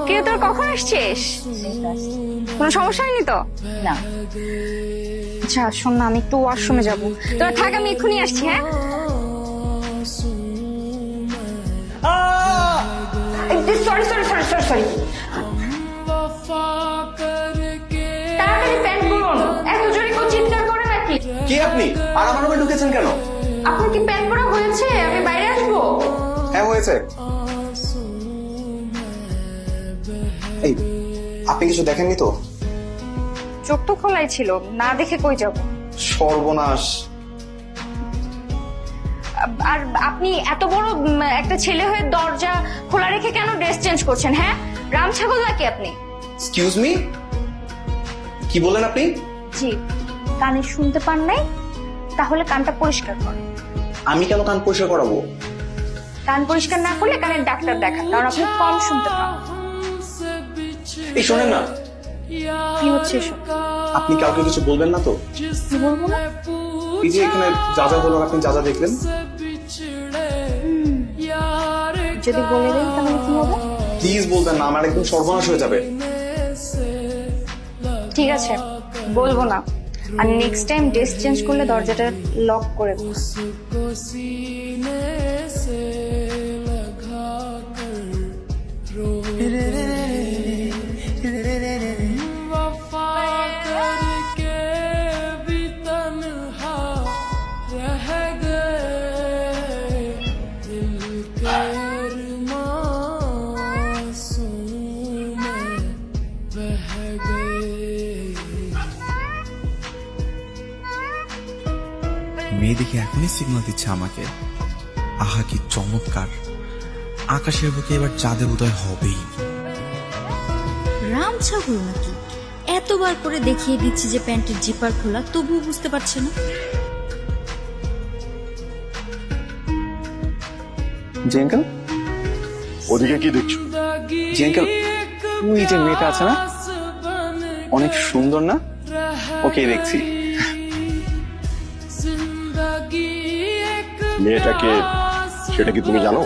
কেউ তোর কখন আসছিস? কোনো সমস্যা হয়নি তো? না। আচ্ছা শোন না, আমি একটু ওয়াশরুমে যাবো, তোরা থাক, আমি এক্ষুনি আসছি। হ্যাঁ sorry sorry sorry sorry sorry, তাড়াতাড়ি প্যান্ট পরুন। এত জোরে কেউ চিৎকার করে নাকি? কে আপনি? আর আমার রুমে ঢুকেছেন কেন? আপনার কি প্যান্ট পরা হয়েছে? আমি বাইরে আসবো? হ্যাঁ হয়েছে। এই আপনি কিছু দেখেননি তো? চোখ তো খোলাই ছিল, না দেখে কই যাব? সর্বনাশ। আর আপনি এত বড় একটা ছেলে হয়ে দরজা খোলা রেখে কেন ড্রেস চেঞ্জ করছেন? হ্যাঁ রাম ছাগল নাকি আপনি? এক্সকিউজ মি, কি বলেন আপনি? জি, কানে শুনতে পান নাই? তাহলে কানটা পরিষ্কার করেন। আমি কেন কান পরিষ্কার করাবো? কান পরিষ্কার না করলে কানের ডাক্তার দেখান, কারণ আপনি কম শুনতে পান। এই শোনেন না, কি হচ্ছে এসব? আপনি কাউকে কিছু বলবেন না তো? কি বলবো না? এই যে এখানে যা যা হলো আপনি যা যা দেখলেন। যদি বলে দেন তাহলে কি হবে? প্লিজ বলবেন না, আমার একদম সর্বনাশ হয়ে যাবে। ঠিক আছে বলবো না, আর নেক্সট টাইম ড্রেস চেঞ্জ করলে দরজাটা লক করে দিন। মেয়ে দেখে এখনই সিগন্যাল দিচ্ছে আমাকে। আহা কি চমৎকার! আকাশের বুকে এবার চাঁদের উদয় হবেই। রাম ছাগল নাকি? এতবার করে দেখিয়ে দিচ্ছি যে প্যান্টের জিপার খোলা, তবুও বুঝতে পারছে না। জি আঙ্কেল। ওদিকে কি দেখছো? জি আঙ্কেল, ওই যে মেয়েটা আছে না, অনেক সুন্দর না? ওকে দেখছি। মেয়েটাকে, সেটা কি তুমি জানো?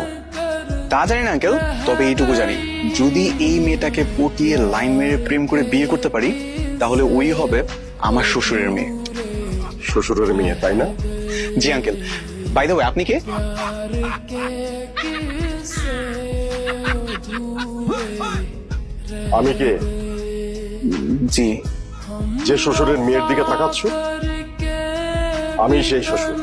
তা জানি না আঙ্কেল, তবে এইটুকু জানি, যদি এই মেয়েটাকে পটিয়ে লাইন মেরে প্রেম করে বিয়ে করতে পারি, তাহলে ওই হবে আমার শ্বশুরের মেয়ে। শ্বশুরের মেয়ে, তাই না? জি আঙ্কেল। বাই দ্য ওয়ে, আপনি কে? আমি কে? জি। যে শ্বশুরের মেয়ের দিকে তাকাচ্ছ, আমি সেই শ্বশুর।